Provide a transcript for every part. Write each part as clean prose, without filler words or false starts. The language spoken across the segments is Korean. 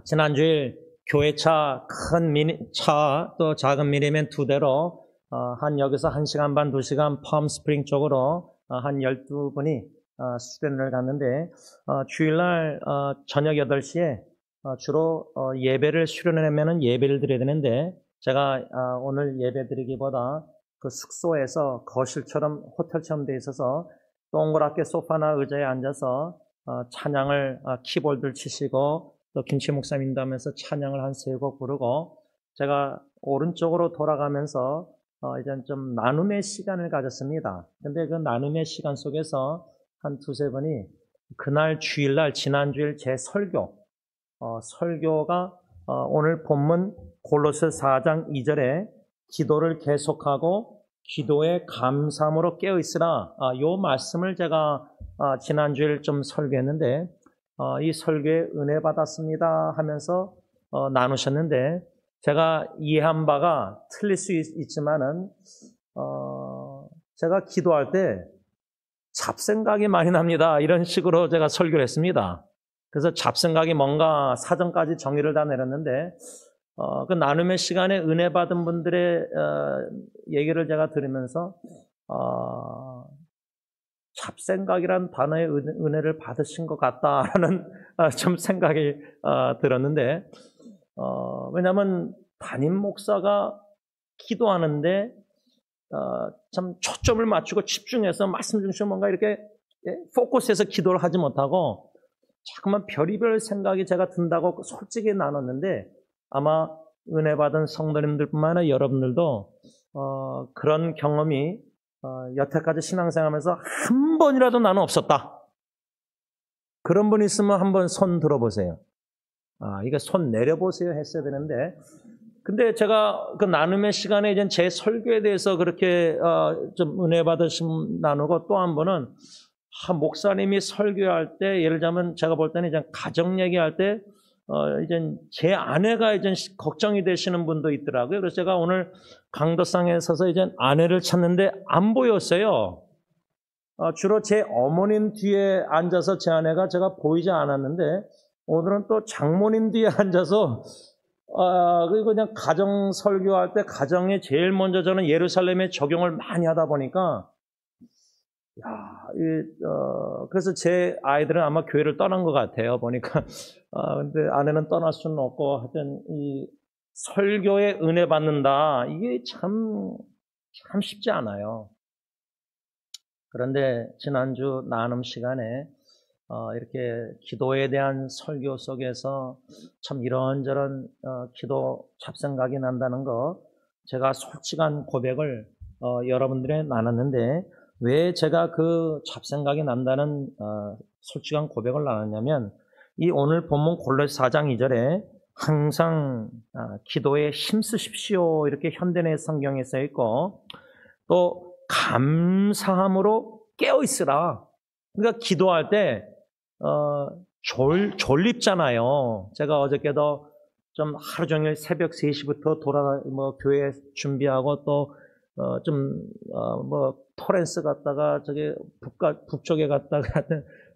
지난주일 교회차 큰 차 또 작은 미니밴 2대로 여기서 1시간 반, 2시간 팜스프링 쪽으로 한 12분이 수련을 갔는데 주일날 저녁 8시에 주로 예배를 수련하면은 예배를 드려야 되는데 제가 오늘 예배 드리기보다 그 숙소에서 거실처럼 호텔처럼 돼 있어서 동그랗게 소파나 의자에 앉아서 찬양을 키보드를 치시고 또 김치 목사님도 하면서 찬양을 한 3곡 부르고 제가 오른쪽으로 돌아가면서 이제 좀 나눔의 시간을 가졌습니다. 근데 그 나눔의 시간 속에서 한 2-3분이 그날 주일날 지난주일 제 설교가 오늘 본문 골로새 4장 2절에 기도를 계속하고 기도에 감사함으로 깨어있으라 요 말씀을 제가 지난주일 좀 설교했는데 이 설교에 은혜 받았습니다 하면서 나누셨는데 제가 이해한 바가 틀릴 수 있지만은 제가 기도할 때 잡생각이 많이 납니다. 이런 식으로 제가 설교를 했습니다. 그래서 잡생각이 뭔가 사전까지 정의를 다 내렸는데 그 나눔의 시간에 은혜 받은 분들의 얘기를 제가 들으면서 잡생각이란 단어의 은혜를 받으신 것 같다라는 좀 생각이 들었는데 왜냐하면 담임 목사가 기도하는데 참 초점을 맞추고 집중해서 말씀 중심으로 뭔가 이렇게 포커스해서 기도를 하지 못하고 자꾸만 별의별 생각이 제가 든다고 솔직히 나눴는데 아마 은혜 받은 성도님들뿐만 아니라 여러분들도 그런 경험이 여태까지 신앙생활하면서 한 번이라도 나는 없었다. 그런 분 있으면 한번 손 들어보세요. 이거 손 내려보세요 했어야 되는데 근데 제가 그 나눔의 시간에 이제 제 설교에 대해서 그렇게 좀 은혜 받으심 나누고 또 한 번은 목사님이 설교할 때 예를 들자면 제가 볼 때는 이제 가정 얘기할 때 이제 제 아내가 이제 걱정이 되시는 분도 있더라고요. 그래서 제가 오늘 강도상에 서서 이제 아내를 찾는데 안 보였어요. 주로 제 어머님 뒤에 앉아서 제 아내가 제가 보이지 않았는데 오늘은 또 장모님 뒤에 앉아서 그리고 그냥 가정 설교할 때 가정에 제일 먼저 저는 예루살렘에 적용을 많이 하다 보니까 그래서 제 아이들은 아마 교회를 떠난 것 같아요. 보니까 근데 아내는 떠날 수는 없고 하여튼 이 설교에 은혜 받는다 이게 참 쉽지 않아요. 그런데 지난주 나눔 시간에 이렇게 기도에 대한 설교 속에서 참 이런저런 기도 잡생각이 난다는 거 제가 솔직한 고백을 여러분들에 나눴는데 왜 제가 그 잡생각이 난다는 솔직한 고백을 나눴냐면 이 오늘 본문 골로새 4장 2절에 항상 기도에 힘쓰십시오 이렇게 현대내 성경에 써 있고 또 감사함으로 깨어있으라. 그러니까 기도할 때 졸립잖아요. 제가 어저께도 좀 하루 종일 새벽 3시부터 교회 준비하고 또 토렌스 갔다가 저기 북쪽에 갔다가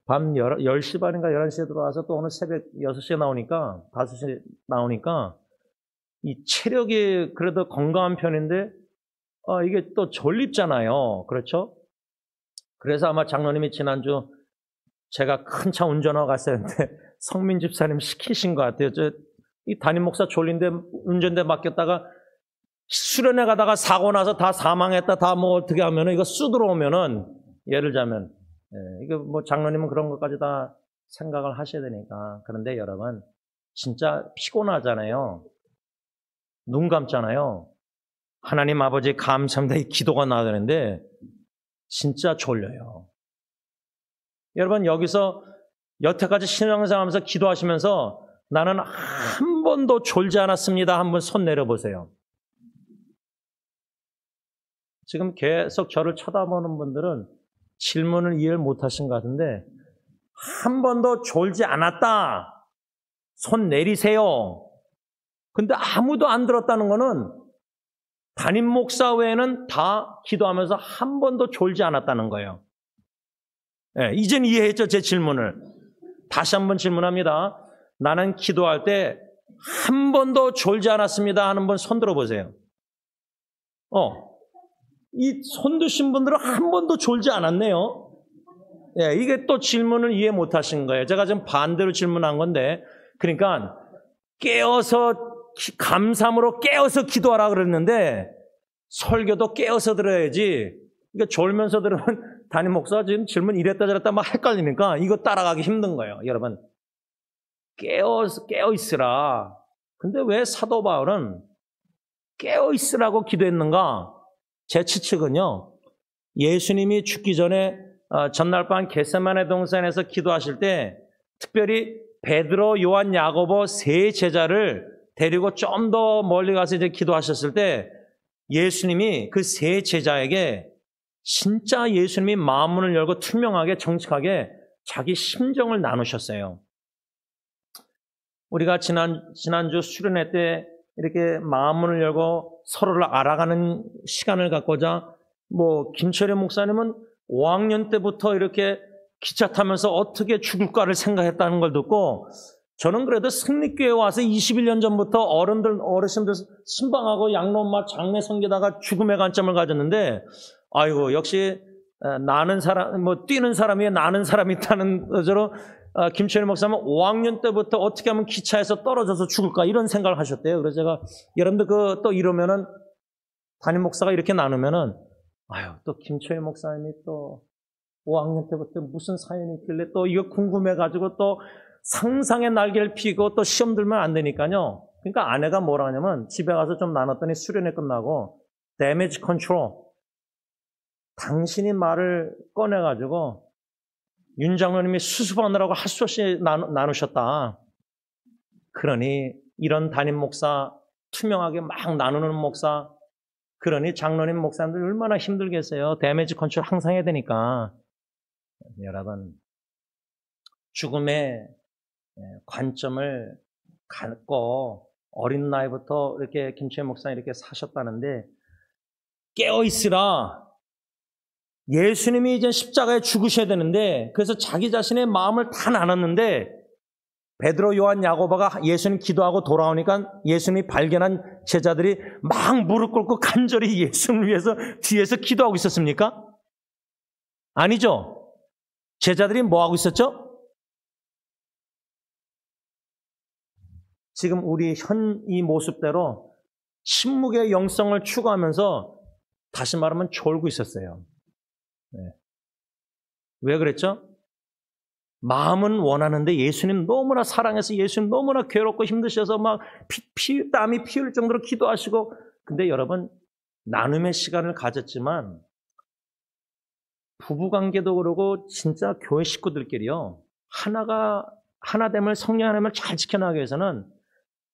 밤 10시 반인가 11시에 들어와서 또 오늘 새벽 6시에 나오니까 5시에 나오니까 이 체력이 그래도 건강한 편인데 이게 또 졸립잖아요. 그렇죠? 그래서 아마 장로님이 지난주 제가 큰 차 운전하고 갔었는데 성민 집사님 시키신 것 같아요. 이 담임 목사 졸린데 운전대 맡겼다가 수련회 가다가 사고 나서 다 사망했다 다 어떻게 하면은 이거 쑥 들어오면은 예를 들자면 이거 장로님은 그런 것까지 다 생각을 하셔야 되니까. 그런데 여러분 진짜 피곤하잖아요. 눈 감잖아요. 하나님 아버지 감사합니다 이 기도가 나와야 되는데 진짜 졸려요. 여러분 여기서 여태까지 신앙생활하면서 기도하시면서 나는 한 번도 졸지 않았습니다. 한번 손 내려보세요. 지금 계속 저를 쳐다보는 분들은 질문을 이해를 못하신 것 같은데 한 번도 졸지 않았다. 손 내리세요. 근데 아무도 안 들었다는 거는 담임 목사 외에는 다 기도하면서 한 번도 졸지 않았다는 거예요. 네, 이젠 이해했죠? 제 질문을. 다시 한번 질문합니다. 나는 기도할 때 한 번도 졸지 않았습니다 하는 분 손 들어보세요. 이 손 드신 분들은 한 번도 졸지 않았네요. 예, 이게 또 질문을 이해 못 하신 거예요. 제가 좀 반대로 질문한 건데, 그러니까 깨어서, 감삼으로 깨어서 기도하라 그랬는데, 설교도 깨어서 들어야지. 그러니까 졸면서 들으면 담임 목사가 지금 질문 이랬다 저랬다 막 헷갈리니까 이거 따라가기 힘든 거예요. 여러분, 깨어 있으라. 근데 왜 사도 바울은 깨어 있으라고 기도했는가? 제 추측은요, 예수님이 죽기 전에 전날 밤 겟세마네 동산에서 기도하실 때 특별히 베드로, 요한, 야고보 세 제자를 데리고 좀 더 멀리 가서 이제 기도하셨을 때 예수님이 그 세 제자에게 진짜 예수님이 마음문을 열고 투명하게 정직하게 자기 심정을 나누셨어요. 우리가 지난주 수련회 때 이렇게 마음문을 열고 서로를 알아가는 시간을 갖고자 김철현 목사님은 5학년 때부터 이렇게 기차 타면서 어떻게 죽을까를 생각했다는 걸 듣고 저는 그래도 승리교회 와서 21년 전부터 어르신들 신방하고 양로마 장례 섬기다가 죽음의 관점을 가졌는데 아이고 역시 나는 사람 뛰는 사람 위에 나는 사람이 있다는 저로 김철현 목사님은 5학년 때부터 어떻게 하면 기차에서 떨어져서 죽을까 이런 생각을 하셨대요. 그래서 제가 여러분들 또 이러면은 담임 목사가 이렇게 나누면은 아유 또 김철현 목사님이 또 5학년 때부터 무슨 사연이 있길래 또 이거 궁금해가지고 또 상상의 날개를 피고 또 시험 들면 안 되니까요. 그러니까 아내가 뭐라 하냐면 집에 가서 좀 나눴더니 수련회 끝나고 데미지 컨트롤 당신이 말을 꺼내가지고 윤 장로님이 수습하느라고 할 수 없이 나누셨다. 그러니 이런 담임 목사 투명하게 막 나누는 목사 그러니 장로님 목사님들 얼마나 힘들겠어요. 데미지 컨트롤 항상 해야 되니까. 여러분 죽음의 관점을 갖고 어린 나이부터 이렇게 김철현 목사님 이렇게 사셨다는데 깨어있으라. 예수님이 이제 십자가에 죽으셔야 되는데 그래서 자기 자신의 마음을 다 나눴는데 베드로, 요한, 야고보가 예수님 기도하고 돌아오니까 예수님이 발견한 제자들이 막 무릎 꿇고 간절히 예수님을 위해서 뒤에서 기도하고 있었습니까? 아니죠. 제자들이 뭐 하고 있었죠? 지금 우리 이 모습대로 침묵의 영성을 추구하면서 다시 말하면 졸고 있었어요. 네. 왜 그랬죠? 마음은 원하는데 예수님 너무나 사랑해서 예수님 너무나 괴롭고 힘드셔서 막 땀이 피 흘릴 정도로 기도하시고 근데 여러분 나눔의 시간을 가졌지만 부부관계도 그러고 진짜 교회 식구들끼리요 하나됨을 성령 하나됨을 잘 지켜나가기 위해서는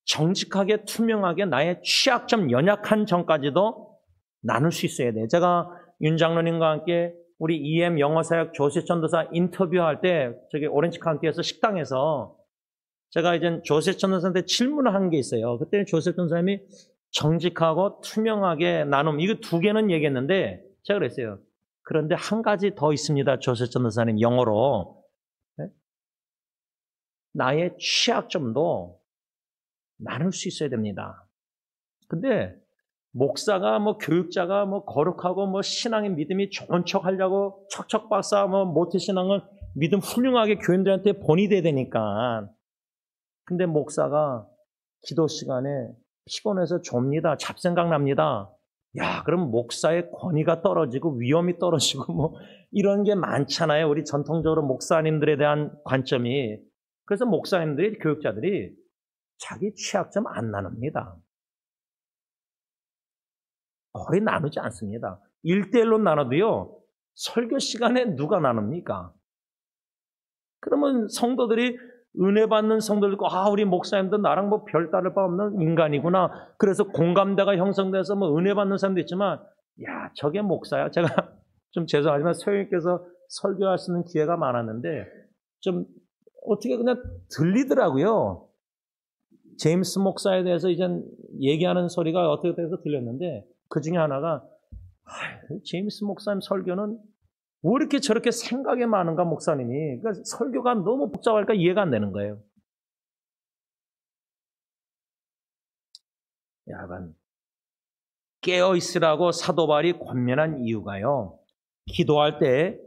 정직하게 투명하게 나의 취약점 연약한 점까지도 나눌 수 있어야 돼요. 제가 윤 장로님과 함께 우리 EM 영어사역 조세 전도사 인터뷰할 때 저기 오렌지 카운티에서 식당에서 제가 이제 조세 전도사한테 질문을 한 게 있어요. 그때 조세 전도사님이 정직하고 투명하게 나눔 이거 두 개는 얘기했는데 제가 그랬어요. 그런데 한 가지 더 있습니다. 조세 전도사님 영어로 네? 나의 취약점도 나눌 수 있어야 됩니다. 근데 목사가 교육자가 거룩하고 신앙의 믿음이 좋은 척 하려고 척척 박사 모태신앙을 믿음 훌륭하게 교인들한테 본이 돼야 되니까. 근데 목사가 기도 시간에 피곤해서 좁니다. 잡생각 납니다. 야, 그럼 목사의 권위가 떨어지고 위험이 떨어지고 이런 게 많잖아요. 우리 전통적으로 목사님들에 대한 관점이. 그래서 목사님들이 교육자들이 자기 취약점 안 나눕니다. 거의 나누지 않습니다. 1대1로 나눠도요. 설교 시간에 누가 나눕니까? 그러면 성도들이 은혜 받는 성도들 우리 목사님도 나랑 별 다를 바 없는 인간이구나. 그래서 공감대가 형성돼서 은혜 받는 사람도 있지만 야 저게 목사야. 제가 좀 죄송하지만 소영님께서 설교할 수 있는 기회가 많았는데 좀 어떻게 그냥 들리더라고요. 제임스 목사에 대해서 이제 얘기하는 소리가 어떻게 돼서 들렸는데 그 중에 하나가 제임스 목사님 설교는 왜 이렇게 저렇게 생각이 많은가 목사님이 그러니까 설교가 너무 복잡하니까 이해가 안 되는 거예요. 여러분, 깨어있으라고 사도 바울이 권면한 이유가요. 기도할 때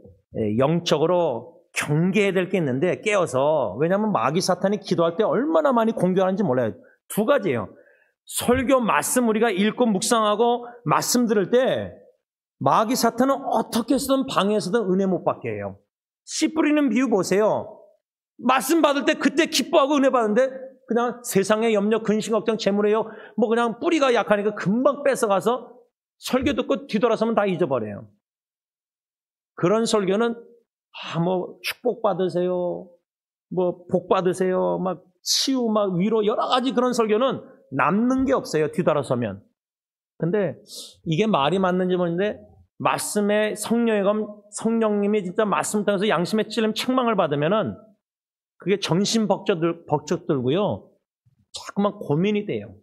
영적으로 경계해야 될 게 있는데 깨어서, 왜냐하면 마귀 사탄이 기도할 때 얼마나 많이 공격하는지 몰라요. 두 가지예요. 설교 말씀 우리가 읽고 묵상하고 말씀 들을 때 마귀 사탄은 어떻게 해서든 방해해서든 은혜 못 받게 해요. 씨 뿌리는 비유 보세요. 말씀 받을 때 그때 기뻐하고 은혜 받는데 그냥 세상의 염려, 근심, 걱정, 재물에요. 뭐 그냥 뿌리가 약하니까 금방 뺏어가서 설교 듣고 뒤돌아서면 다 잊어버려요. 그런 설교는 뭐 축복 받으세요, 뭐 복 받으세요, 막 치유, 막 위로 여러 가지 그런 설교는 남는 게 없어요. 뒤돌아서면. 근데 이게 말이 맞는지 모르는데 말씀에 성령님이 진짜 말씀 통해서 양심에 찔림 책망을 받으면은 그게 정신 벅적 들고요. 자꾸만 고민이 돼요.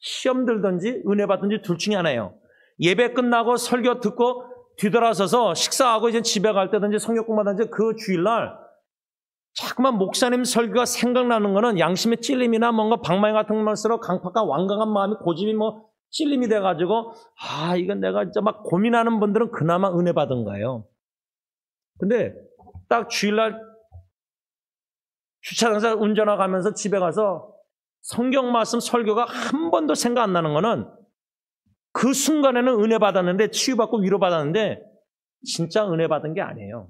시험 들든지 은혜 받든지 둘 중에 하나예요. 예배 끝나고 설교 듣고 뒤돌아서서 식사하고 이제 집에 갈 때든지 성경 공부하든지 그 주일날 자꾸만 목사님 설교가 생각나는 거는 양심의 찔림이나 뭔가 방망이 같은 것으로 강팍한 완강한 마음이 고집이 뭐 찔림이 돼가지고 이건 내가 진짜 막 고민하는 분들은 그나마 은혜 받은 거예요. 근데 딱 주일날 주차장에서 운전하고 가면서 집에 가서 성경 말씀 설교가 한 번도 생각 안 나는 거는 그 순간에는 은혜 받았는데 치유받고 위로받았는데 진짜 은혜 받은 게 아니에요.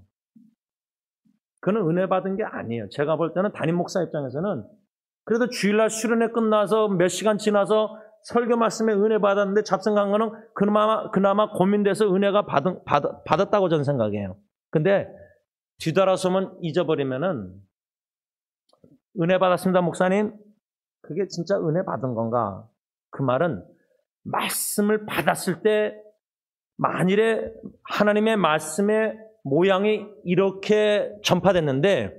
그는 은혜 받은 게 아니에요. 제가 볼 때는 담임 목사 입장에서는 그래도 주일날 수련회 끝나서 몇 시간 지나서 설교 말씀에 은혜 받았는데 잡생각한 거는 그나마 고민돼서 은혜가 받았다고 저는 생각해요. 근데 뒤돌아서면 잊어버리면은 은혜 받았습니다, 목사님. 그게 진짜 은혜 받은 건가? 그 말은 말씀을 받았을 때 만일에 하나님의 말씀의 모양이 이렇게 전파됐는데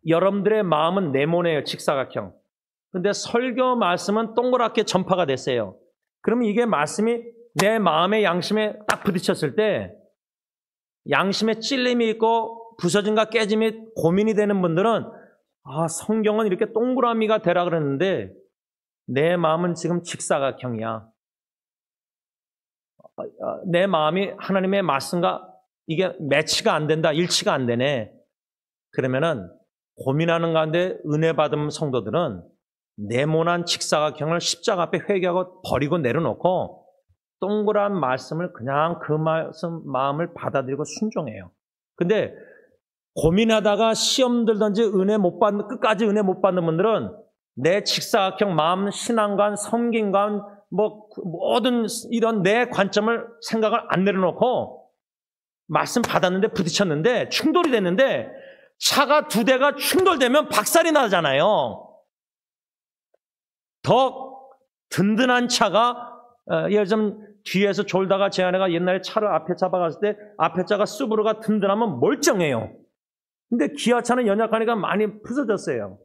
여러분들의 마음은 네모네요, 직사각형. 근데 설교 말씀은 동그랗게 전파가 됐어요. 그러면 이게 말씀이 내 마음의 양심에 딱 부딪혔을 때 양심에 찔림이 있고 부서짐과 깨짐이 고민이 되는 분들은 성경은 이렇게 동그라미가 되라 그랬는데 내 마음은 지금 직사각형이야. 내 마음이 하나님의 말씀과 이게 매치가 안 된다, 일치가 안 되네. 그러면은 고민하는 가운데 은혜 받은 성도들은 네모난 직사각형을 십자가 앞에 회개하고 버리고 내려놓고 동그란 말씀을 그냥 그 말씀 마음을 받아들이고 순종해요. 근데 고민하다가 시험 들든지 끝까지 은혜 못 받는 분들은 내 직사각형 마음, 신앙관, 섬김관, 모든 이런 내 관점을 생각을 안 내려놓고 말씀 받았는데 부딪혔는데 충돌이 됐는데 차가 두 대가 충돌되면 박살이 나잖아요. 더 든든한 차가 예를 들면 뒤에서 졸다가 제 아내가 옛날에 차를 앞에 잡아갔을 때 앞에 차가 수브루가 든든하면 멀쩡해요. 근데 기아차는 연약하니까 많이 부서졌어요.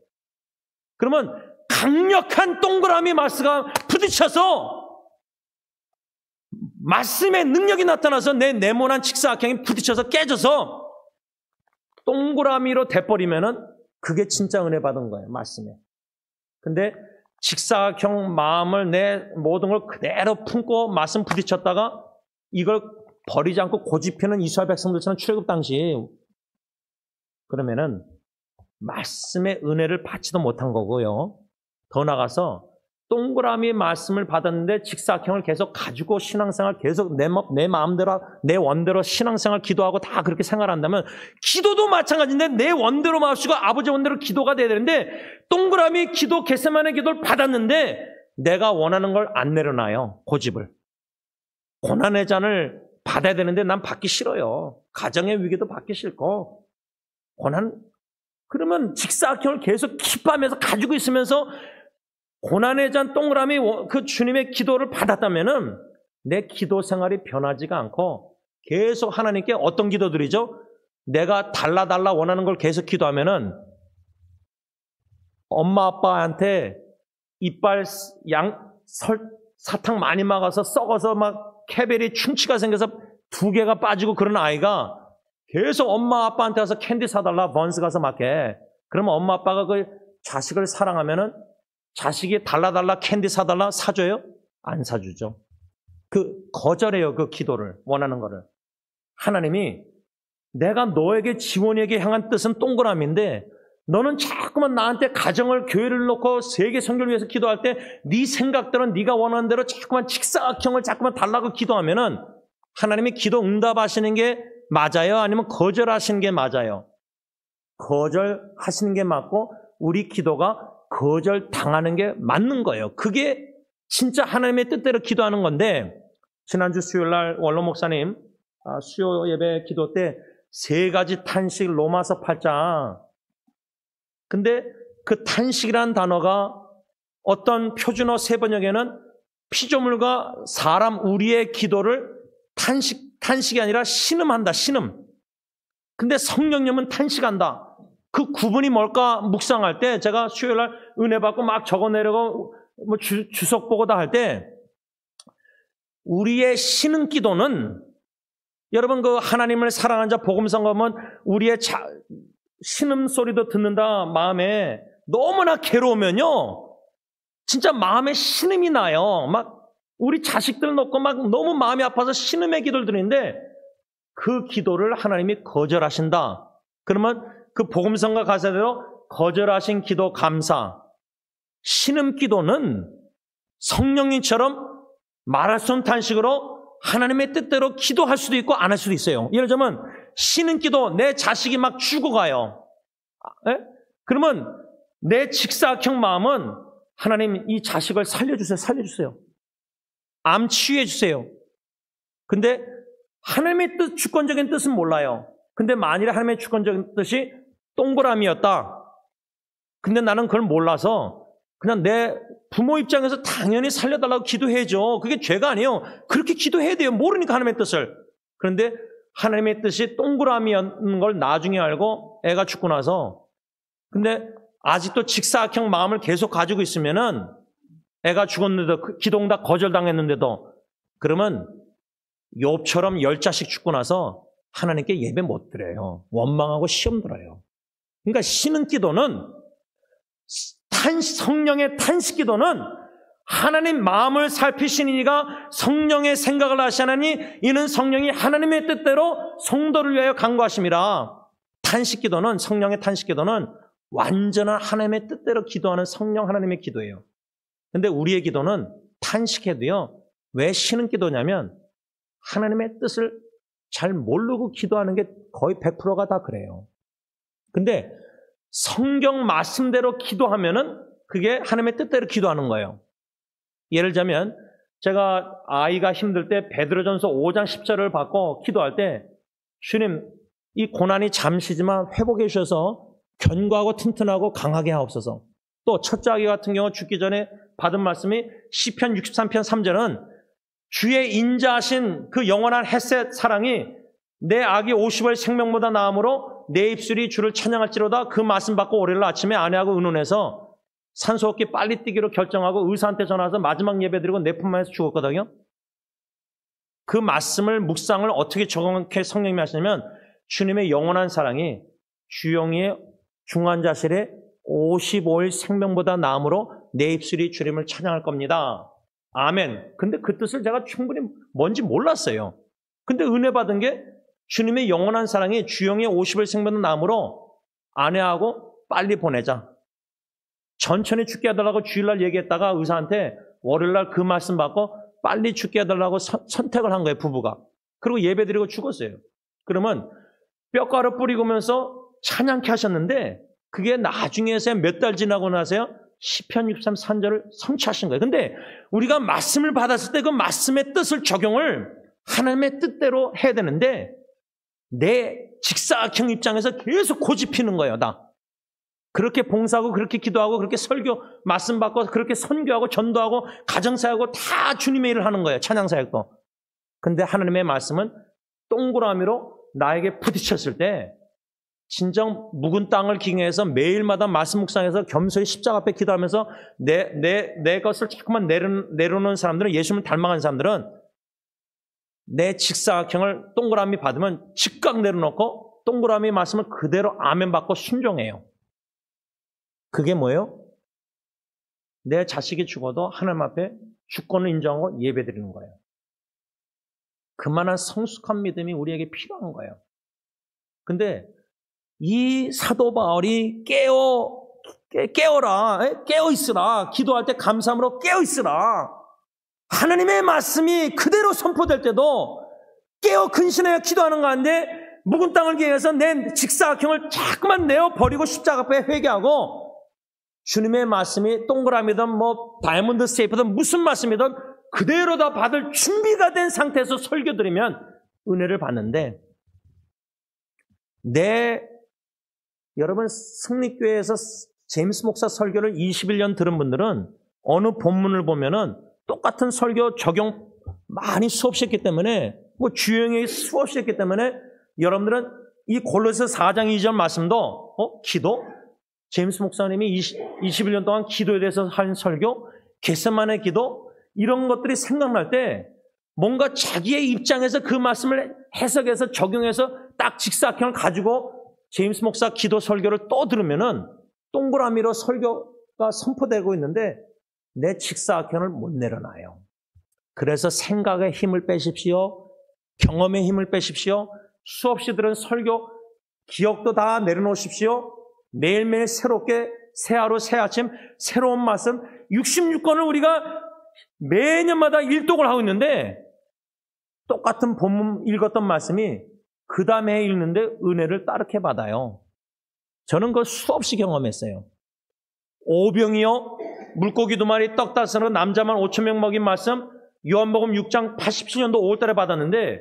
그러면 강력한 동그라미 말씀과 부딪혀서 말씀의 능력이 나타나서 내 네모난 직사각형이 부딪혀서 깨져서 동그라미로 돼버리면은 그게 진짜 은혜 받은 거예요, 말씀에. 근데 직사각형 마음을 내 모든 걸 그대로 품고 말씀 부딪혔다가 이걸 버리지 않고 고집피는 이스라엘 백성들처럼 출애굽 당시 그러면은 말씀의 은혜를 받지도 못한 거고요. 더 나가서 동그라미 말씀을 받았는데 직사각형을 계속 가지고 신앙생활 계속 내 마음대로 내 원대로 신앙생활 기도하고 다 그렇게 생활한다면 기도도 마찬가지인데 내 원대로 마시고 아버지 원대로 기도가 돼야 되는데 동그라미 기도 겟세마네 기도를 받았는데 내가 원하는 걸 안 내려놔요. 고집을. 고난의 잔을 받아야 되는데 난 받기 싫어요. 가정의 위기도 받기 싫고 그러면 직사각형을 계속 기뻐하면서 가지고 있으면서 고난의 잔 동그라미 그 주님의 기도를 받았다면은 내 기도 생활이 변하지가 않고 계속 하나님께 어떤 기도들이죠? 내가 달라 원하는 걸 계속 기도하면은 엄마 아빠한테 이빨 사탕 많이 막아서 썩어서 막 캐벨이 충치가 생겨서 2개가 빠지고 그런 아이가 계속 엄마 아빠한테 가서 캔디 사달라 번스 가서 맞게. 그러면 엄마 아빠가 그 자식을 사랑하면은 자식이 달라달라 캔디 사달라 사줘요? 안 사주죠. 거절해요. 그 기도를, 원하는 거를. 하나님이 내가 너에게 지원에게 향한 뜻은 동그라미인데 너는 자꾸만 나한테 가정을, 교회를 놓고 세계 선교를 위해서 기도할 때 네 생각들은 네가 원하는 대로 자꾸만 직사각형을 자꾸만 달라고 기도하면은 하나님이 기도 응답하시는 게 맞아요? 아니면 거절하시는 게 맞아요? 거절하시는 게 맞고 우리 기도가 거절당하는 게 맞는 거예요. 그게 진짜 하나님의 뜻대로 기도하는 건데, 지난주 수요일 날 원로 목사님 수요 예배 기도 때 3가지 탄식 로마서 8장, 근데 그 탄식이라는 단어가 어떤 표준어 세번역에는 피조물과 사람 우리의 기도를 탄식이 아니라 신음한다, 신음. 근데 성령님은 탄식한다. 그 구분이 뭘까 묵상할 때 제가 수요일 날 은혜 받고 막 적어내려고 주석 보고 다 할 때 우리의 신음 기도는, 여러분 그 하나님을 사랑하는 자 복음성 가면 우리의 신음 소리도 듣는다 마음에 너무나 괴로우면요 진짜 마음에 신음이 나요. 막 우리 자식들 놓고 막 너무 마음이 아파서 신음의 기도를 드리는데 그 기도를 하나님이 거절하신다. 그러면 그 복음성과 가사대로 거절하신 기도 감사. 신음 기도는 성령님처럼 말할 수 없는 탄식으로 하나님의 뜻대로 기도할 수도 있고 안 할 수도 있어요. 예를 들면 신음 기도, 내 자식이 막 죽어가요. 그러면 내 직사각형 마음은 하나님 이 자식을 살려주세요. 살려주세요. 암 치유해 주세요. 근데 하나님의 뜻, 주권적인 뜻은 몰라요. 근데 만일에 하나님의 주권적인 뜻이 동그라미였다. 근데 나는 그걸 몰라서 그냥 내 부모 입장에서 당연히 살려달라고 기도해야죠. 그게 죄가 아니에요. 그렇게 기도해야 돼요. 모르니까 하나님의 뜻을. 그런데 하나님의 뜻이 동그라미였는 걸 나중에 알고 애가 죽고 나서, 근데 아직도 직사각형 마음을 계속 가지고 있으면은 애가 죽었는데도 기도응답 거절당했는데도, 그러면 욥처럼 10자식 죽고 나서 하나님께 예배 못 드려요. 원망하고 시험 들어요. 그러니까 신음 기도는, 성령의 탄식 기도는 하나님 마음을 살피시는 이가 성령의 생각을 하시나니 이는 성령이 하나님의 뜻대로 성도를 위하여 간구하심이라. 탄식 기도는, 성령의 탄식 기도는 완전한 하나님의 뜻대로 기도하는 성령 하나님의 기도예요. 근데 우리의 기도는 탄식해도요, 왜 신음 기도냐면 하나님의 뜻을 잘 모르고 기도하는 게 거의 100%가 다 그래요. 근데 성경 말씀대로 기도하면은 그게 하나님의 뜻대로 기도하는 거예요. 예를 들자면 제가 아이가 힘들 때 베드로전서 5장 10절을 받고 기도할 때, 주님 이 고난이 잠시지만 회복해 주셔서 견고하고 튼튼하고 강하게 하옵소서. 또 첫째 아기 같은 경우 죽기 전에 받은 말씀이 시편 63편 3절은 주의 인자하신 그 영원한 햇셋 사랑이 내 아기 50의 생명보다 나음으로 내 입술이 주를 찬양할지로다. 그 말씀 받고 월요일 아침에 아내하고 의논해서 산소 없게 빨리 뛰기로 결정하고 의사한테 전화해서 마지막 예배 드리고 내 품만 해서 죽었거든요. 그 말씀을, 묵상을 어떻게 적응케 성령님이 하시냐면, 주님의 영원한 사랑이 주영이의 중환자실에 55일 생명보다 나음으로 내 입술이 주님을 찬양할 겁니다. 아멘. 근데 그 뜻을 제가 충분히 뭔지 몰랐어요. 근데 은혜 받은 게 주님의 영원한 사랑이 주영의 50일 생명보다 나음으로 아내하고 빨리 보내자. 천천히 죽게 해달라고 주일날 얘기했다가 의사한테 월요일날 그 말씀 받고 빨리 죽게 해달라고 선택을 한 거예요, 부부가. 그리고 예배드리고 죽었어요. 그러면 뼈가루 뿌리고면서 찬양케 하셨는데 그게 나중에서야 몇 달 지나고 나서야 시편 63 3절을 성취하신 거예요. 근데 우리가 말씀을 받았을 때 그 말씀의 뜻을 적용을 하나님의 뜻대로 해야 되는데 내 직사각형 입장에서 계속 고집피는 거예요, 나. 그렇게 봉사하고 그렇게 기도하고 그렇게 설교 말씀 받고 그렇게 선교하고 전도하고 가정사역하고 다 주님의 일을 하는 거예요, 찬양사역도. 근데 하나님의 말씀은 동그라미로 나에게 부딪혔을 때 진정 묵은 땅을 기경해서 매일마다 말씀 묵상해서 겸손히 십자가 앞에 기도하면서 내 것을 자꾸만 내려놓는 사람들은, 예수님을 닮아간 사람들은 내 직사각형을 동그라미 받으면 즉각 내려놓고 동그라미 말씀을 그대로 아멘 받고 순종해요. 그게 뭐예요? 내 자식이 죽어도 하나님 앞에 주권을 인정하고 예배드리는 거예요. 그만한 성숙한 믿음이 우리에게 필요한 거예요. 근데 이 사도 바울이 깨어라, 깨어있으라, 기도할 때 감사함으로 깨어있으라, 하나님의 말씀이 그대로 선포될 때도 깨어 근신하여 기도하는 가운데 묵은 땅을 기해서 내 직사각형을 자꾸만 내어버리고 십자가 앞에 회개하고 주님의 말씀이 동그라미든 뭐 다이아몬드 세이프든 무슨 말씀이든 그대로 다 받을 준비가 된 상태에서 설교드리면 은혜를 받는데, 여러분 승리교회에서 제임스 목사 설교를 21년 들은 분들은 어느 본문을 보면은 똑같은 설교 적용 많이 수없이 했기 때문에, 뭐 주영이 수없이 했기 때문에 여러분들은 이 골로새 4장 2절 말씀도 기도? 제임스 목사님이 21년 동안 기도에 대해서 한 설교, 겟세마네 기도, 이런 것들이 생각날 때 뭔가 자기의 입장에서 그 말씀을 해석해서 적용해서 딱 직사각형을 가지고 제임스 목사 기도 설교를 또 들으면은 동그라미로 설교가 선포되고 있는데 내 직사각형을 못 내려놔요. 그래서 생각의 힘을 빼십시오. 경험의 힘을 빼십시오. 수없이 들은 설교, 기억도 다 내려놓으십시오. 매일매일 새롭게 새하루 새아침 새로운 말씀 66권을 우리가 매년마다 일독을 하고 있는데 똑같은 본문 읽었던 말씀이 그 다음에 읽는데 은혜를 따르게 받아요. 저는 그걸 수없이 경험했어요. 오병이요, 물고기 2마리 떡 5으로 남자만 5,000명 먹인 말씀 요한복음 6장 87년도 5월달에 받았는데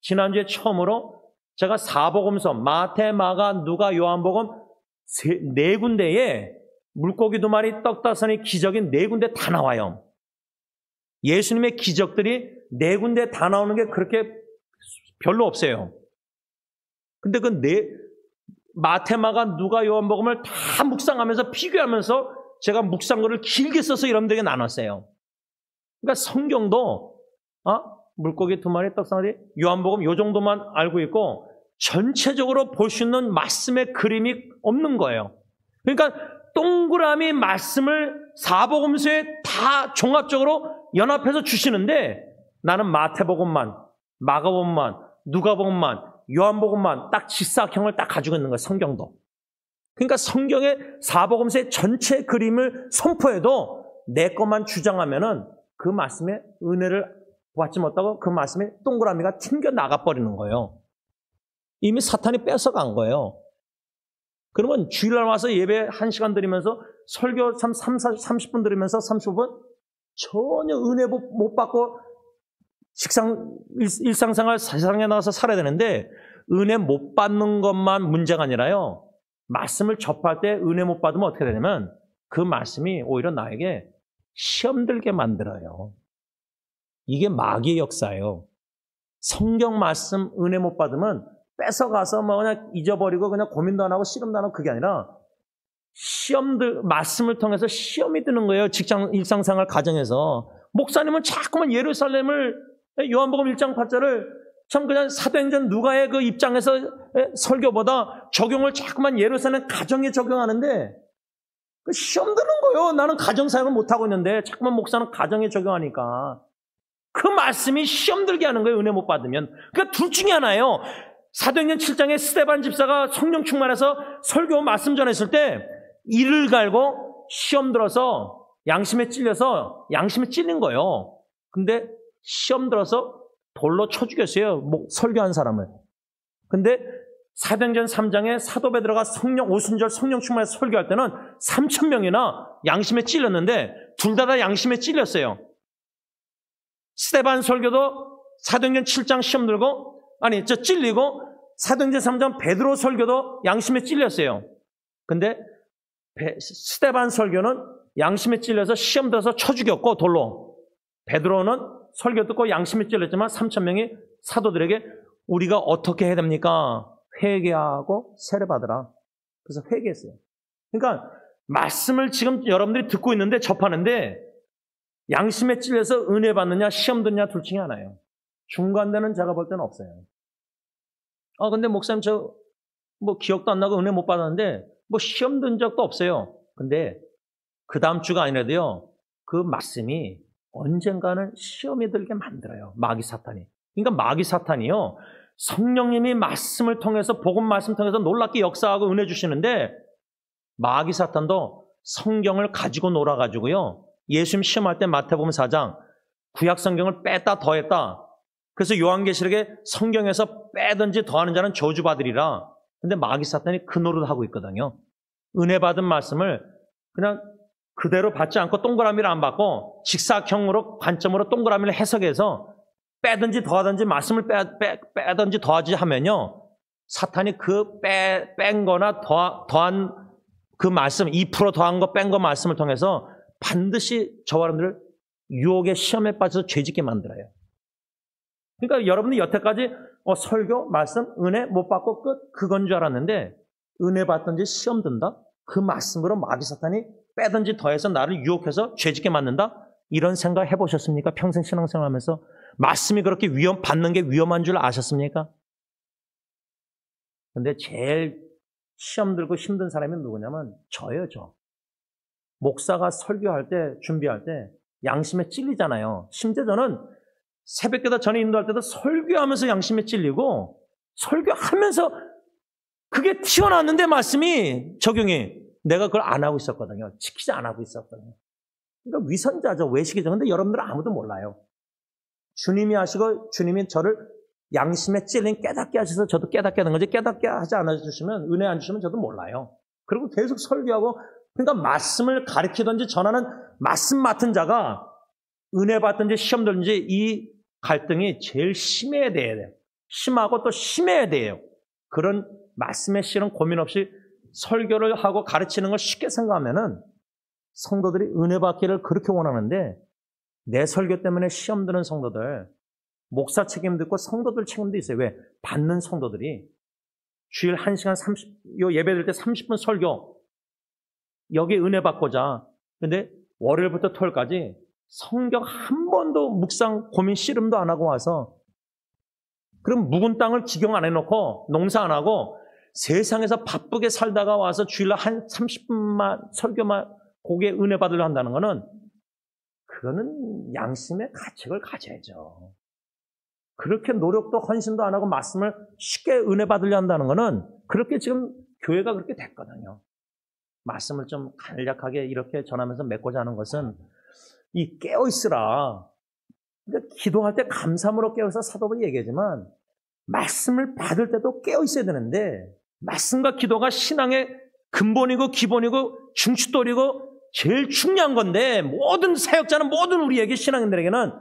지난주에 처음으로 제가 사복음서 마태, 마가, 누가, 요한복음 네 군데에 물고기 2마리 떡 5의 기적이 네 군데 다 나와요. 예수님의 기적들이 네 군데 다 나오는 게 그렇게 별로 없어요. 근데 마태, 마가, 누가, 요한복음을 다 묵상하면서 비교하면서 제가 묵상글을 길게 써서 여러분들에게 나눴어요. 그러니까 성경도 물고기 2마리 떡 5마리 요한복음 요 정도만 알고 있고 전체적으로 볼 수 있는 말씀의 그림이 없는 거예요. 그러니까 동그라미 말씀을 사복음서에 다 종합적으로 연합해서 주시는데 나는 마태복음만, 마가복음만, 누가복음만, 요한복음만 딱 직사각형을 딱 가지고 있는 거예요. 성경도. 그러니까 성경의 사복음서의 전체 그림을 선포해도 내 것만 주장하면은 그 말씀에 은혜를 받지 못하고 그 말씀에 동그라미가 튕겨 나가버리는 거예요. 이미 사탄이 뺏어간 거예요. 그러면 주일날 와서 예배 1시간 드리면서 설교 30분 드리면서 35분 전혀 은혜 못 받고 일상생활 세상에 나가서 살아야 되는데 은혜 못 받는 것만 문제가 아니라요. 말씀을 접할 때 은혜 못 받으면 어떻게 되냐면 그 말씀이 오히려 나에게 시험 들게 만들어요. 이게 마귀의 역사예요. 성경 말씀 은혜 못 받으면 뺏어가서 뭐 그냥 잊어버리고 그냥 고민도 안 하고 씨름도 안 하고 그게 아니라 말씀을 통해서 시험이 드는 거예요. 직장, 일상생활, 가정에서. 목사님은 자꾸만 예루살렘을 요한복음 1장 8절을 참 그냥 사도행전 누가의 그 입장에서 설교보다 적용을 자꾸만 예루살렘 가정에 적용하는데 시험 드는 거예요. 나는 가정사역을 못하고 있는데 자꾸만 목사는 가정에 적용하니까 그 말씀이 시험 들게 하는 거예요. 은혜 못 받으면. 그러니까 둘 중에 하나예요. 사도행전 7장에 스데반 집사가 성령 충만해서 설교 말씀 전했을 때 이를 갈고 시험 들어서 양심에 찔려서 양심에 찔린 거예요. 근데 시험 들어서 돌로 쳐 죽였어요. 설교한 사람을. 근데 사도행전 3장에 사도 베드로가 오순절 성령 충만해서 설교할 때는 3,000명이나 양심에 찔렸는데 둘 다 양심에 찔렸어요. 스데반 설교도 사도행전 7장 시험 들고 찔리고 사도행전 3장 베드로 설교도 양심에 찔렸어요. 근데 스데반 설교는 양심에 찔려서 시험 들어서 쳐 죽였고 돌로. 베드로는 설교 듣고 양심에 찔렸지만 3,000명이 사도들에게 우리가 어떻게 해야 됩니까? 회개하고 세례받으라. 그래서 회개했어요. 그러니까 말씀을 지금 여러분들이 듣고 있는데 접하는데 양심에 찔려서 은혜 받느냐 시험 듣느냐 둘 중에 하나예요. 중간되는 제가 볼 때는 없어요. 근데 목사님 저 기억도 안 나고 은혜 못 받았는데 시험 든 적도 없어요. 근데 그 다음 주가 아니라도요, 그 말씀이 언젠가는 시험에 들게 만들어요. 마귀 사탄이. 그러니까 마귀 사탄이요, 성령님이 말씀을 통해서, 복음 말씀 통해서 놀랍게 역사하고 은혜 주시는데, 마귀 사탄도 성경을 가지고 놀아가지고요, 예수님 시험할 때 마태복음 4장, 구약 성경을 뺐다 더했다. 그래서 요한계시록에 성경에서 빼든지 더하는 자는 저주받으리라. 근데 마귀 사탄이 그 노릇을 하고 있거든요. 은혜 받은 말씀을 그냥 그대로 받지 않고 동그라미를 안 받고 직사각형으로 관점으로 동그라미를 해석해서 빼든지 더하든지 말씀을 빼든지 더하지 하면요, 사탄이 그 뺀 거나 더한 그 말씀, 2% 더한 거 뺀 거 말씀을 통해서 반드시 저와 여러분들을 유혹의 시험에 빠져서 죄짓게 만들어요. 그러니까 여러분들 여태까지 설교, 말씀, 은혜 못 받고 끝, 그건 줄 알았는데, 은혜 받든지 시험 든다? 그 말씀으로 마귀 사탄이 빼든지 더해서 나를 유혹해서 죄짓게 만든다? 이런 생각 해보셨습니까? 평생 신앙생활 하면서 말씀이 그렇게 받는 게 위험한 줄 아셨습니까? 근데 제일 시험 들고 힘든 사람이 누구냐면 저예요, 저. 목사가 설교할 때, 준비할 때 양심에 찔리잖아요. 심지어 저는 새벽기도 전에 인도할 때도 설교하면서 양심에 찔리고, 설교하면서 그게 튀어나왔는데 말씀이 적용이, 내가 그걸 안 하고 있었거든요. 지키지 안 하고 있었거든요. 그러니까 위선자죠. 외식이죠. 근데 여러분들은 아무도 몰라요. 주님이 하시고 주님이 저를 양심에 찔린 깨닫게 하셔서 저도 깨닫게 하는 거지, 깨닫게 하지 않아주시면, 은혜 안 주시면 저도 몰라요. 그리고 계속 설교하고, 그러니까 말씀을 가르치든지 전하는 말씀 맡은 자가 은혜 받든지 시험 들든지 이 갈등이 제일 심해야 돼요. 심하고 또 심해야 돼요. 그런 말씀의 실은 고민 없이 설교를 하고 가르치는 걸 쉽게 생각하면은 성도들이 은혜 받기를 그렇게 원하는데, 내 설교 때문에 시험 드는 성도들, 목사 책임도 있고 성도들 책임도 있어요. 왜? 받는 성도들이 주일 1시간 30, 예배 드릴 때 30분 설교, 여기 은혜 받고자. 근데 월요일부터 토요일까지 성경 한 번도 묵상, 고민, 씨름도 안 하고 와서, 그럼 묵은 땅을 기경 안 해놓고 농사 안 하고 세상에서 바쁘게 살다가 와서 주일날 한 30분만 설교만, 거기에 은혜 받으려 한다는 거는, 그거는 양심의 가책을 가져야죠. 그렇게 노력도 헌신도 안 하고 말씀을 쉽게 은혜 받으려 한다는 거는, 그렇게 지금 교회가 그렇게 됐거든요. 말씀을 좀 간략하게 이렇게 전하면서 맺고자 하는 것은, 이 깨어있으라. 그러니까 기도할 때 감사함으로 깨어서 사도가 얘기하지만, 말씀을 받을 때도 깨어있어야 되는데, 말씀과 기도가 신앙의 근본이고 기본이고 중추돌이고 제일 중요한 건데, 모든 사역자는, 모든 우리에게, 신앙인들에게는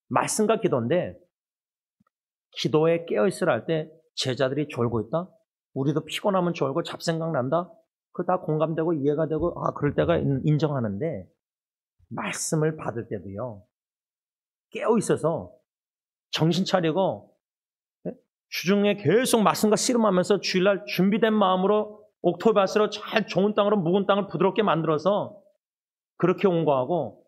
말씀과 기도인데, 기도에 깨어있으라 할 때 제자들이 졸고 있다? 우리도 피곤하면 졸고 잡생각 난다? 그거 다 공감되고 이해가 되고, 그럴 때가 인정하는데, 말씀을 받을 때도요, 깨어있어서 정신 차리고 주중에 계속 말씀과 씨름하면서 주일날 준비된 마음으로 옥토바스로 잘 좋은 땅으로 묵은 땅을 부드럽게 만들어서 그렇게 온 거하고,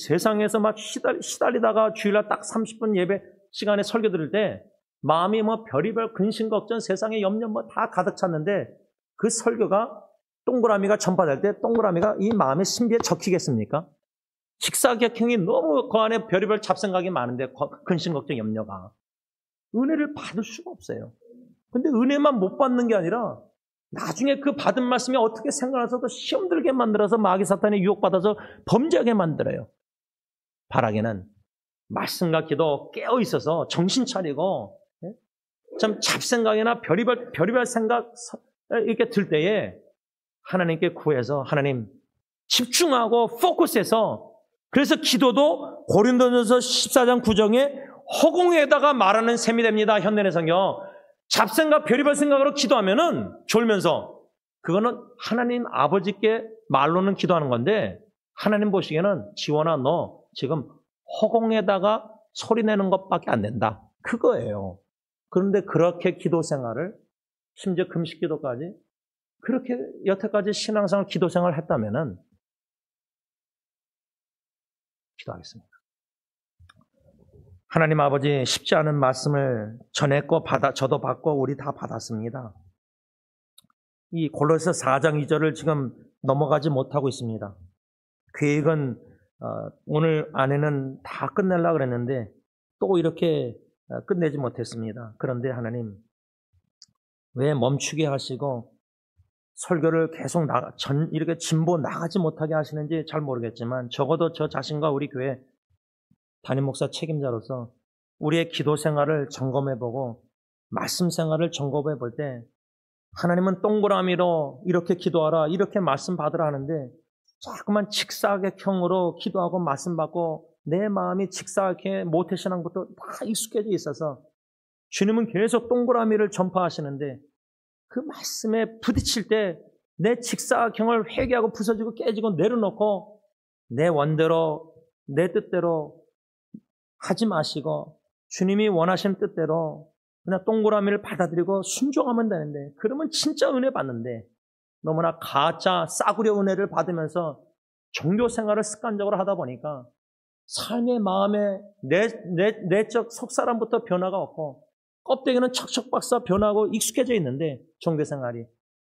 세상에서 막 시달리다가 주일날 딱 30분 예배 시간에 설교 들을 때 마음이 별의별 근심 걱정, 세상의 염려 다 가득 찼는데, 그 설교가 동그라미가 전파될 때 동그라미가 이 마음의 신비에 적히겠습니까? 직사각형이 너무 그 안에 별의별 잡생각이 많은데, 근심 걱정 염려가, 은혜를 받을 수가 없어요. 근데 은혜만 못 받는 게 아니라 나중에 그 받은 말씀이 어떻게 생각나서도 시험 들게 만들어서 마귀 사탄에 유혹받아서 범죄하게 만들어요. 바라기는 말씀과 기도 깨어 있어서 정신 차리고, 참 잡생각이나 별의별 생각 이렇게 들 때에 하나님께 구해서, 하나님 집중하고 포커스해서, 그래서 기도도 고린도전서 14장 9절에 허공에다가 말하는 셈이 됩니다. 현대의 성경. 잡생각, 별의별 생각으로 기도하면은 졸면서, 그거는 하나님 아버지께 말로는 기도하는 건데, 하나님 보시기에는 지원아, 너 지금 허공에다가 소리내는 것밖에 안 된다. 그거예요. 그런데 그렇게 기도 생활을, 심지어 금식 기도까지, 그렇게 여태까지 신앙생활, 기도 생활을 했다면은, 기도하겠습니다. 하나님 아버지, 쉽지 않은 말씀을 전했고 저도 받고 우리 다 받았습니다. 이 골로새 4장 2절을 지금 넘어가지 못하고 있습니다. 계획은 오늘 안에는 다 끝내려고 그랬는데 또 이렇게 끝내지 못했습니다. 그런데 하나님 왜 멈추게 하시고 설교를 계속 이렇게 진보 나가지 못하게 하시는지 잘 모르겠지만 적어도 저 자신과 우리 교회 담임 목사 책임자로서 우리의 기도 생활을 점검해보고 말씀 생활을 점검해볼 때 하나님은 동그라미로 이렇게 기도하라, 이렇게 말씀 받으라 하는데 자꾸만 직사각형으로 기도하고 말씀 받고 내 마음이 직사각형의 모태신앙부터 다 익숙해져 있어서 주님은 계속 동그라미를 전파하시는데 그 말씀에 부딪힐 때 내 직사각형을 회개하고 부서지고 깨지고 내려놓고 내 원대로 내 뜻대로 하지 마시고 주님이 원하시는 뜻대로 그냥 동그라미를 받아들이고 순종하면 되는데 그러면 진짜 은혜 받는데 너무나 가짜 싸구려 은혜를 받으면서 종교 생활을 습관적으로 하다 보니까 삶의 마음에 내적 속사람부터 변화가 없고 껍데기는 척척박사 변하고 익숙해져 있는데 종교 생활이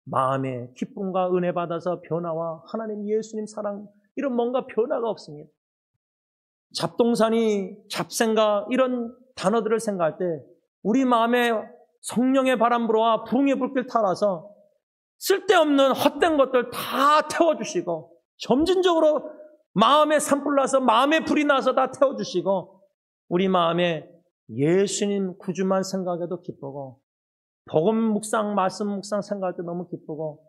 마음에 기쁨과 은혜 받아서 변화와 하나님 예수님 사랑 이런 뭔가 변화가 없습니다. 잡동사니 잡생각 이런 단어들을 생각할 때 우리 마음에 성령의 바람 불어와 부흥의 불길 타라서 쓸데없는 헛된 것들 다 태워주시고 점진적으로 마음에 산불 나서 마음에 불이 나서 다 태워주시고 우리 마음에 예수님 구주만 생각해도 기쁘고 복음 묵상 말씀 묵상 생각할 때 너무 기쁘고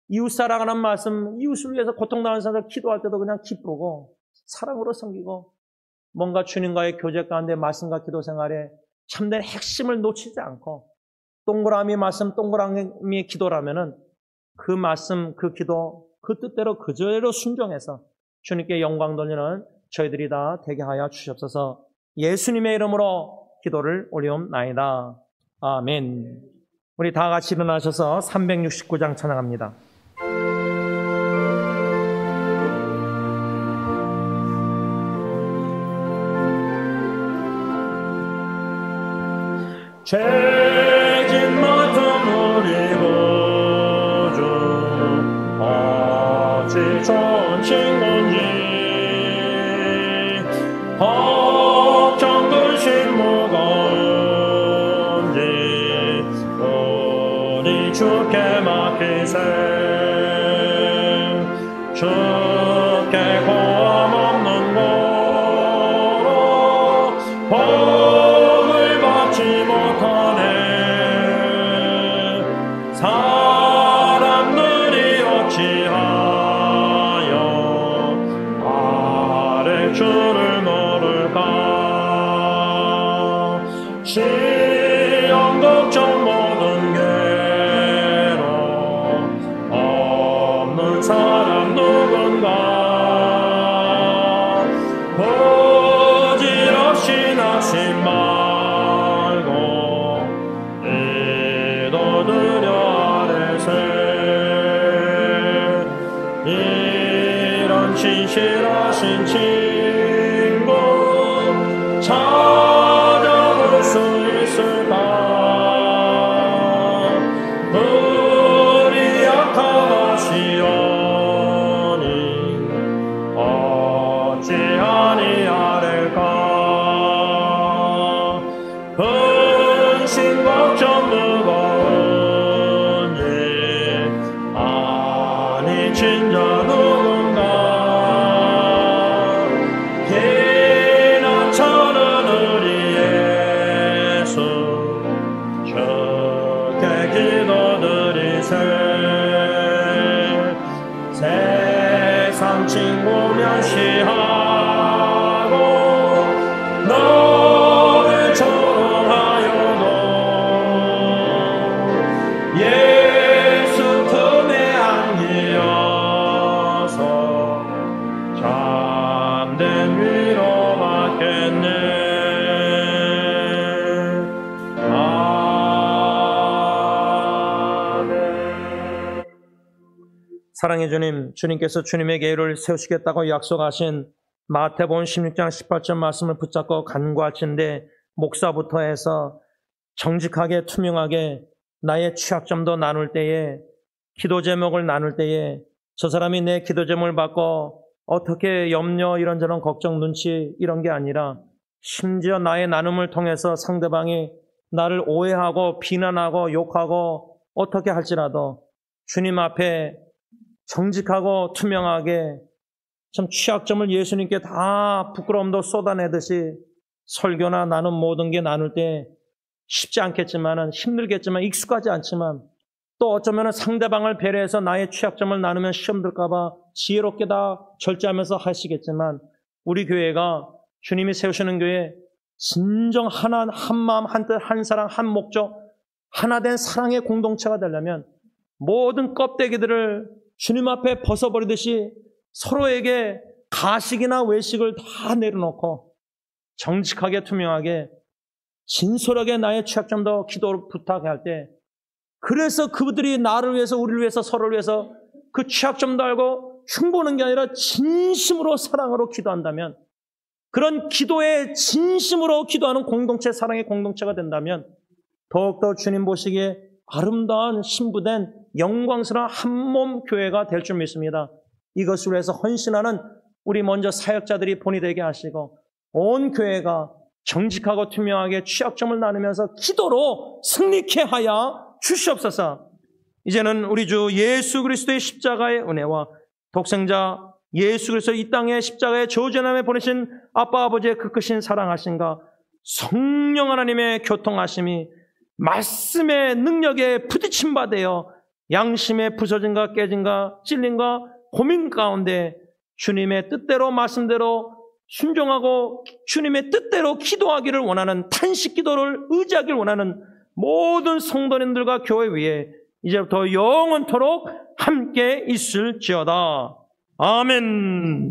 이웃 사랑하는 말씀 이웃을 위해서 고통당하는 사람들 기도할 때도 그냥 기쁘고 사랑으로 섬기고 뭔가 주님과의 교제 가운데 말씀과 기도 생활에 참된 핵심을 놓치지 않고 동그라미 말씀 동그라미 기도라면은 그 말씀 그 기도 그 뜻대로 그대로 순종해서 주님께 영광 돌리는 저희들이 다 되게 하여 주시옵소서. 예수님의 이름으로 기도를 올리옵나이다. 아멘. 우리 다 같이 일어나셔서 369장 찬양합니다. 죄진 맡은 우리 구주 어찌 좋은 친구인지 걱정되신 무거운지 우리 주께 맡기세 주께 고함 없는 고로 복을 받지 못하네 사람들이 어찌하여 아래 주를 모를까 시험 걱정 모든 괴로움 없는 사람 누군가 부질없이 낙심 말고 기도드려 아래세 이런 진실하신 친구 찾아볼 수 있을까 우리 약하시오니 어찌 아니하릴까 근심 걱정 무거운지 아니 진짜 누군가 기나처는 우리 예수 주께 기도드리세 세상 친구 멸시하고 너를 조롱하여도 예수 품에 안기어서 참된 위로 받겠네. 아멘. 사랑의 주님, 주님께서 주님의 계율을 세우시겠다고 약속하신 마태복음 16장 18절 말씀을 붙잡고 간구하시는데 목사부터 해서 정직하게 투명하게 나의 취약점도 나눌 때에 기도 제목을 나눌 때에 저 사람이 내 기도 제목을 받고 어떻게 염려, 이런저런 걱정, 눈치 이런 게 아니라 심지어 나의 나눔을 통해서 상대방이 나를 오해하고 비난하고 욕하고 어떻게 할지라도 주님 앞에 정직하고 투명하게 참 취약점을 예수님께 다 부끄러움도 쏟아내듯이 설교나 나눔 모든 게 나눌 때 쉽지 않겠지만은 힘들겠지만 익숙하지 않지만 또 어쩌면 상대방을 배려해서 나의 취약점을 나누면 시험 들까봐 지혜롭게 다 절제하면서 하시겠지만 우리 교회가 주님이 세우시는 교회 진정 하나, 한 마음, 한 뜻, 한 사랑, 한 목적, 하나 된 사랑의 공동체가 되려면 모든 껍데기들을 주님 앞에 벗어버리듯이 서로에게 가식이나 외식을 다 내려놓고 정직하게 투명하게 진솔하게 나의 취약점도 기도로 부탁할 때 그래서 그들이 나를 위해서 우리를 위해서 서로를 위해서 그 취약점도 알고 흉보는 게 아니라 진심으로 사랑으로 기도한다면 그런 기도에 진심으로 기도하는 공동체, 사랑의 공동체가 된다면 더욱더 주님 보시기에 아름다운 신부된 영광스러운 한몸 교회가 될 줄 믿습니다. 이것을 위해서 헌신하는 우리 먼저 사역자들이 본이 되게 하시고 온 교회가 정직하고 투명하게 취약점을 나누면서 기도로 승리케 하여 주시옵소서. 이제는 우리 주 예수 그리스도의 십자가의 은혜와 독생자 예수 그리스도 이 땅의 십자가의 저주함에 보내신 아빠 아버지의 그 크신 사랑하심과 성령 하나님의 교통하심이 말씀의 능력에 부딪힘 받아요 양심의 부서짐과 깨짐과 찔림과 고민 가운데 주님의 뜻대로 말씀대로 순종하고 주님의 뜻대로 기도하기를 원하는 탄식 기도를 의지하기를 원하는 모든 성도님들과 교회 위에 이제부터 영원토록 함께 있을지어다. 아멘.